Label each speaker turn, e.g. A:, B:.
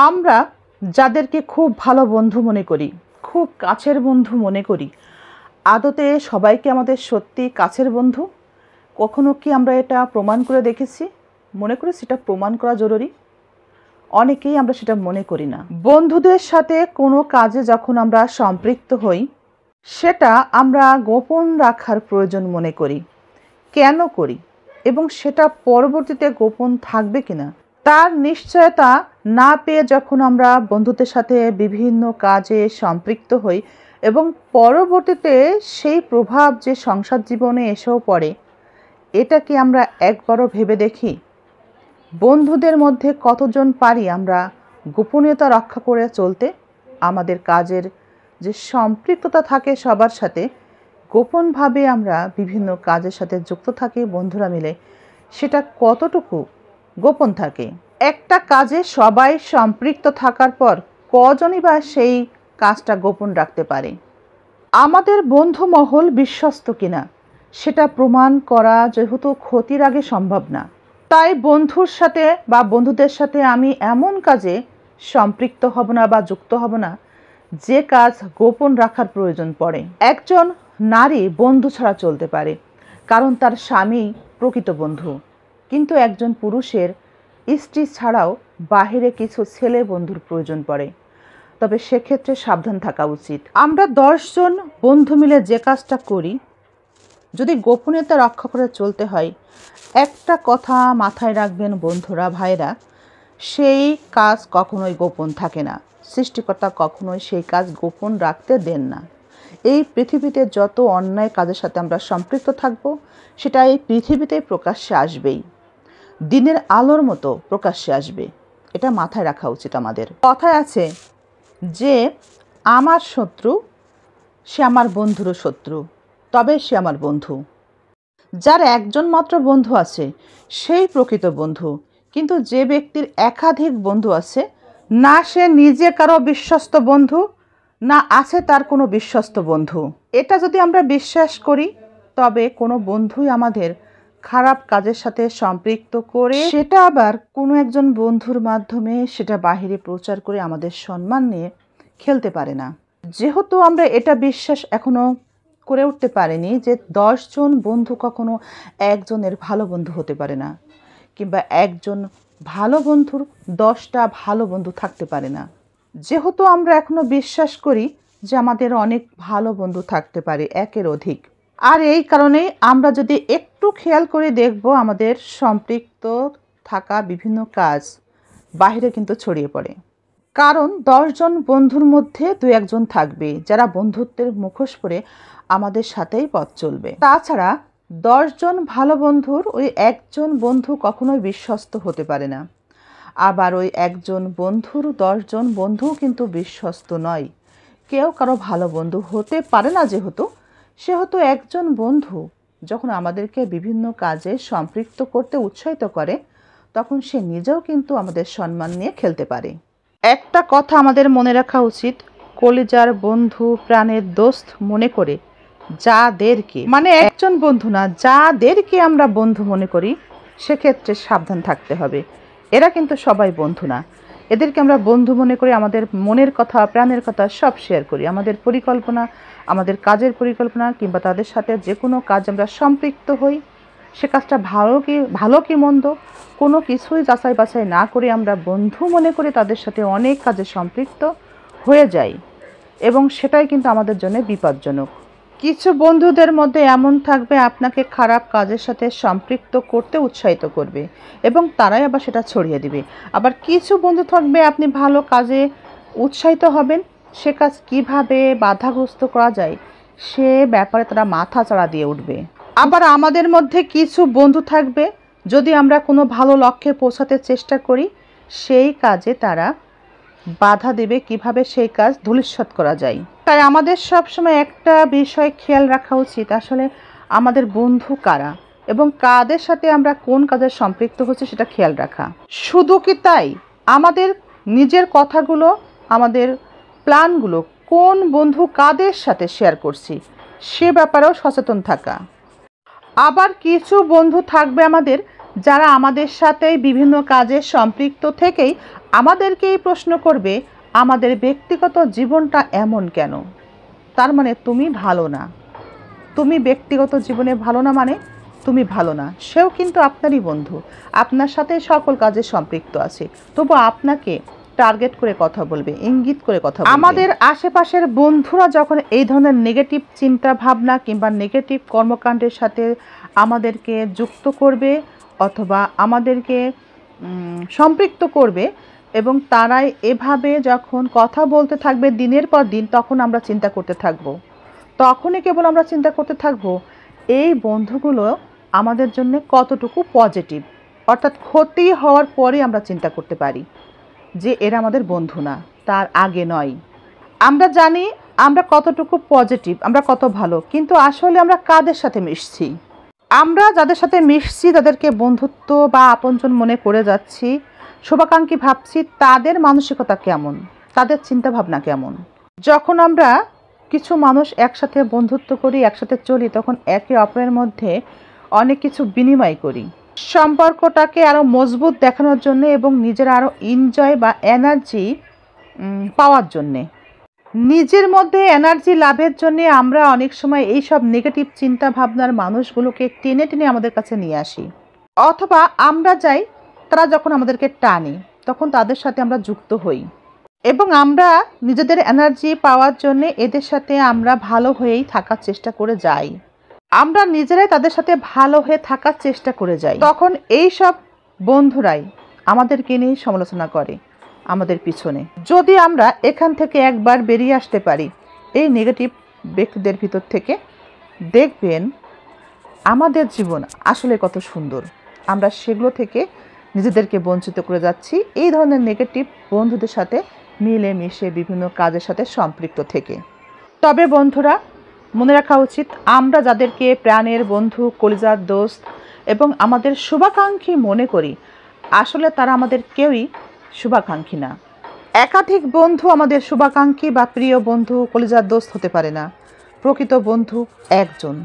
A: আমরা যাদেরকে খুব ভালো বন্ধু মনে করি, খুব কাছের বন্ধু মনে করি, আদতে সবাইকে আমাদের সত্যি কাছের বন্ধু? কখনো কি আমরা এটা প্রমাণ করে দেখেছি? মনে করি সেটা প্রমাণ করা জরুরি। অনেকেই আমরা সেটা মনে করি না। বন্ধুদের সাথে কোনো কাজে যখন আমরা সম্পৃক্ত হই, সেটা আমরা গোপন রাখার প্রয়োজন মনে করি। কেন করি এবং সেটা পরবর্তীতে গোপন থাকবে কিনা তার নিশ্চয়তা না পেয়ে যখন আমরা বন্ধুদের সাথে বিভিন্ন কাজে সম্পৃক্ত হই এবং পরবর্তীতে সেই প্রভাব যে সংসার জীবনে এসেও পড়ে, এটা কি আমরা একবারও ভেবে দেখি? বন্ধুদের মধ্যে কতজন পারি আমরা গোপনীয়তা রক্ষা করে চলতে? আমাদের কাজের যে সম্পৃক্ততা থাকে সবার সাথে, গোপনভাবে আমরা বিভিন্ন কাজের সাথে যুক্ত থাকি বন্ধুরা মিলে, সেটা কতটুকু গোপন থাকে? একটা কাজে সবাই সম্পৃক্ত থাকার পর কজনই বা সেই কাজটা গোপন রাখতে পারে? আমাদের বন্ধু মহল বিশ্বস্ত কিনা সেটা প্রমাণ করা যেহেতু ক্ষতির আগে সম্ভব না, তাই বন্ধুর সাথে বা বন্ধুদের সাথে আমি এমন কাজে সম্পৃক্ত হব না বা যুক্ত হব না যে কাজ গোপন রাখার প্রয়োজন পড়ে। একজন নারী বন্ধু ছাড়া চলতে পারে, কারণ তার স্বামী প্রকৃত বন্ধু, কিন্তু একজন পুরুষের স্ত্রী ছাড়াও বাহিরে কিছু ছেলে বন্ধুর প্রয়োজন পড়ে। তবে সেক্ষেত্রে সাবধান থাকা উচিত। আমরা 10 জন বন্ধু মিলে যে কাজটা করি, যদি গোপনীয়তা রক্ষা করে চলতে হয়, একটা কথা মাথায় রাখবেন বন্ধুরা, ভাইরা, সেই কাজ কখনোই গোপন থাকে না। সৃষ্টিকর্তা কখনোই সেই কাজ গোপন রাখতে দেন না। এই পৃথিবীতে যত অন্যায় কাজের সাথে আমরা সম্পৃক্ত থাকব, সেটা এই পৃথিবীতেই প্রকাশ্যে আসবেই, দিনের আলোর মতো প্রকাশ্যে আসবে। এটা মাথায় রাখা উচিত আমাদের। কথায় আছে যে আমার শত্রু সে আমার বন্ধুরও শত্রু, তবে সে আমার বন্ধু। যার একজন মাত্র বন্ধু আছে সেই প্রকৃত বন্ধু, কিন্তু যে ব্যক্তির একাধিক বন্ধু আছে, না সে নিজে কারো বিশ্বস্ত বন্ধু, না আছে তার কোনো বিশ্বস্ত বন্ধু। এটা যদি আমরা বিশ্বাস করি, তবে কোনো বন্ধুই আমাদের খারাপ কাজের সাথে সম্পৃক্ত করে সেটা আবার কোনো একজন বন্ধুর মাধ্যমে সেটা বাহিরে প্রচার করে আমাদের সম্মান নিয়ে খেলতে পারে না। যেহেতু আমরা এটা বিশ্বাস এখনো করে উঠতে পারিনি যে 10 জন বন্ধু কখনো একজনের ভালো বন্ধু হতে পারে না, কিংবা একজন ভালো বন্ধুর 10টা ভালো বন্ধু থাকতে পারে না, যেহেতু আমরা এখনো বিশ্বাস করি যে আমাদের অনেক ভালো বন্ধু থাকতে পারে, একের অধিক। আর এই কারণেই আমরা যদি একটু খেয়াল করে দেখব, আমাদের সম্পৃক্ত থাকা বিভিন্ন কাজ বাহিরে কিন্তু ছড়িয়ে পড়ে। কারণ 10 জন বন্ধুর মধ্যে 2-1 জন থাকবে যারা বন্ধুত্বের মুখোশ পরে আমাদের সাথেই পথ চলবে। তাছাড়া 10 জন ভালো বন্ধুর ওই একজন বন্ধু কখনোই বিশ্বস্ত হতে পারে না। আবার ওই একজন বন্ধুর 10 জন বন্ধুও কিন্তু বিশ্বস্ত নয়। কেউ কারো ভালো বন্ধু হতে পারে না, সেহেতু একজন বন্ধু যখন আমাদেরকে বিভিন্ন কাজে সম্পৃক্ত করতে উৎসাহিত করে, তখন সে নিজেও কিন্তু আমাদের সম্মান নিয়ে খেলতে পারে। একটা কথা আমাদের মনে রাখা উচিত, কলিজার বন্ধু, প্রাণের দোস্ত মনে করে যাদেরকে, মানে একজন বন্ধু না, যাদেরকে আমরা বন্ধু মনে করি, সেক্ষেত্রে সাবধান থাকতে হবে। এরা কিন্তু সবাই বন্ধু না। এদেরকে আমরা বন্ধু মনে করে আমাদের মনের কথা, প্রাণের কথা সব শেয়ার করি। আমাদের পরিকল্পনা, আমাদের কাজের পরিকল্পনা, কিংবা তাদের সাথে যে কোনো কাজ আমরা সম্পৃক্ত হই, সে কাজটা ভালো কি মন্দ কোনো কিছুই যাচাই বাছাই না করে আমরা বন্ধু মনে করে তাদের সাথে অনেক কাজে সম্পৃক্ত হয়ে যাই, এবং সেটাই কিন্তু আমাদের জন্য বিপজ্জনক। কিছু বন্ধুদের মধ্যে এমন থাকবে আপনাকে খারাপ কাজের সাথে সম্পৃক্ত করতে উৎসাহিত করবে এবং তারাই আবার সেটা ছড়িয়ে দিবে। আবার কিছু বন্ধু থাকবে আপনি ভালো কাজে উৎসাহিত হবেন, সে কাজ কীভাবে বাধাগ্রস্ত করা যায় সে ব্যাপারে তারা মাথা চাড়া দিয়ে উঠবে। আবার আমাদের মধ্যে কিছু বন্ধু থাকবে, যদি আমরা কোনো ভালো লক্ষ্যে পৌঁছাতে চেষ্টা করি, সেই কাজে তারা বাধা দেবে কিভাবে সেই কাজ ধূলিসাৎ করা যায়। তাই আমাদের সবসময় একটা বিষয় খেয়াল রাখা উচিত, আসলে আমাদের বন্ধু কারা এবং কাদের সাথে আমরা কোন কাজে সম্পৃক্ত হচ্ছে সেটা খেয়াল রাখা। শুধু কি তাই, আমাদের নিজের কথাগুলো, আমাদের প্ল্যানগুলো কোন বন্ধু কাদের সাথে শেয়ার করছি সে ব্যাপারেও সচেতন থাকা। আবার কিছু বন্ধু থাকবে আমাদের যারা আমাদের সাথে বিভিন্ন কাজে সম্পৃক্ত থেকেই আমাদেরকেই প্রশ্ন করবে আমাদের ব্যক্তিগত জীবনটা এমন কেন। তার মানে তুমি ভালো না, তুমি ব্যক্তিগত জীবনে ভালো না মানে তুমি ভালো না। সেও কিন্তু আপনারই বন্ধু, আপনার সাথে সকল কাজে সম্পৃক্ত আছে, তবু আপনাকে টার্গেট করে কথা বলবে, ইঙ্গিত করে কথা বলবে। আমাদের আশেপাশের বন্ধুরা যখন এই ধরনের নেগেটিভ চিন্তা ভাবনা কিংবা নেগেটিভ কর্মকাণ্ডের সাথে আমাদেরকে যুক্ত করবে অথবা আমাদেরকে সম্পৃক্ত করবে এবং তারাই এভাবে যখন কথা বলতে থাকবে দিনের পর দিন, তখন আমরা চিন্তা করতে থাকবো, তখনই কেবল আমরা চিন্তা করতে থাকবো এই বন্ধুগুলো আমাদের জন্য কতটুকু পজিটিভ, অর্থাৎ ক্ষতি হওয়ার পরে আমরা চিন্তা করতে পারি যে এরা আমাদের বন্ধু না, তার আগে নয়। আমরা জানি আমরা কতটুকু পজিটিভ, আমরা কত ভালো, কিন্তু আসলে আমরা কাদের সাথে মিশছি, আমরা যাদের সাথে মিশছি তাদেরকে বন্ধুত্ব বা আপনজন মনে করে যাচ্ছি, শুভাকাঙ্ক্ষী ভাবছি, তাদের মানসিকতা কেমন, তাদের চিন্তাভাবনা কেমন। যখন আমরা কিছু মানুষ একসাথে বন্ধুত্ব করি, একসাথে চলি, তখন একে অপরের মধ্যে অনেক কিছু বিনিময় করি সম্পর্কটাকে আরও মজবুত দেখানোর জন্য এবং নিজের আরও এনজয় বা এনার্জি পাওয়ার জন্যে, নিজের মধ্যে এনার্জি লাভের জন্যে আমরা অনেক সময় এই সব নেগেটিভ চিন্তা ভাবনার মানুষগুলোকে টেনে টেনে আমাদের কাছে নিয়ে আসি, অথবা আমরা যাই, তারা যখন আমাদেরকে টানে তখন তাদের সাথে আমরা যুক্ত হই এবং আমরা নিজেদের এনার্জি পাওয়ার জন্য এদের সাথে আমরা ভালো হয়েই থাকার চেষ্টা করে যাই, আমরা নিজেরাই তাদের সাথে ভালো হয়ে থাকার চেষ্টা করে যাই। তখন এই সব বন্ধুরাই আমাদেরকে নিয়ে সমালোচনা করে আমাদের পিছনে। যদি আমরা এখান থেকে একবার বেরিয়ে আসতে পারি এই নেগেটিভ ব্যক্তিদের ভিতর থেকে, দেখবেন আমাদের জীবন আসলে কত সুন্দর। আমরা সেগুলো থেকে নিজেদেরকে বঞ্চিত করে যাচ্ছি এই ধরনের নেগেটিভ বন্ধুদের সাথে মিলে মিশে বিভিন্ন কাজের সাথে সম্পৃক্ত থেকে। তবে বন্ধুরা, মনে রাখা উচিত আমরা যাদেরকে প্রাণের বন্ধু, কলিজার দোস্ত এবং আমাদের শুভাকাঙ্ক্ষী মনে করি, আসলে তারা আমাদের কেউই শুভাকাঙ্ক্ষী না। একাধিক বন্ধু আমাদের শুভাকাঙ্ক্ষী বা প্রিয় বন্ধু, কলিজার দোস্ত হতে পারে না। প্রকৃত বন্ধু একজন।